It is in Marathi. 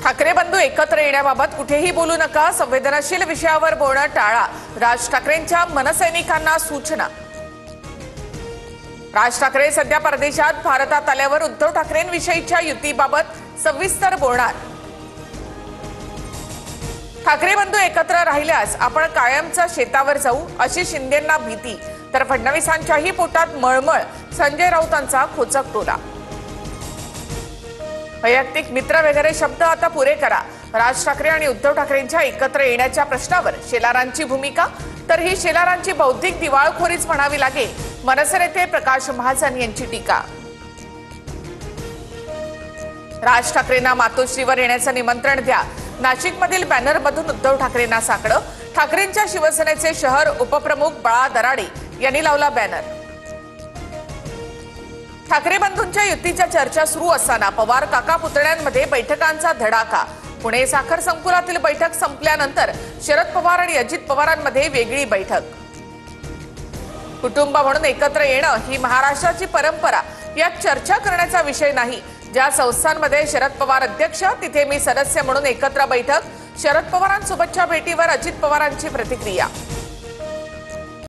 ठाकरे बंधू एकत्र येण्याबाबत कुठेही बोलू नका, संवेदनशील विषयावर बोलणं टाळा, राज ठाकरेंच्या मनसैनिकांना सूचना। राज ठाकरे सध्या परदेशात, भारतात आल्यावर उद्धव ठाकरेंविषयीच्या युतीबाबत सविस्तर बोलणार। ठाकरे बंधू एकत्र राहिल्यास आपण कायमचा शेतावर जाऊ अशी शिंदेंना भीती, तर फडणवीसांच्याही पोटात मळमळ, संजय राऊतांचा खोचक टोला। वैयक्तिक मित्र वगैरे शब्द आता पुरे करा। राज ठाकरे आणि उद्धव ठाकरेंच्या एकत्र येण्याच्या प्रश्नावर शेलारांची भूमिका, तर ही शेलारांची बौद्धिक दिवाळखोरीच म्हणावी लागेल, मनसे नेते प्रकाश महाजन यांची टीका। राज ठाकरेंना मातोश्रीवर येण्याचं निमंत्रण द्या, नाशिकमधील बॅनरमधून उद्धव ठाकरेंना साकडं। ठाकरेंच्या शिवसेनेचे शहर उपप्रमुख बाळा दराडे यांनी लावला बॅनर। ठाकरे बंधूंच्या युतीच्या चर्चा सुरू असताना पवार काका पुतण्यांमध्ये बैठकांचा धडाका। पुणे साखर संकुलातील बैठक संपल्यानंतर शरद पवार आणि अजित पवारांमध्ये वेगळी बैठक। कुटुंब म्हणून एकत्र येणं ही महाराष्ट्राची परंपरा, यात चर्चा करण्याचा विषय नाही। ज्या संस्थांमध्ये शरद पवार अध्यक्ष, तिथे मी सदस्य म्हणून एकत्र बैठक। शरद पवारांसोबतच्या भेटीवर अजित पवारांची प्रतिक्रिया।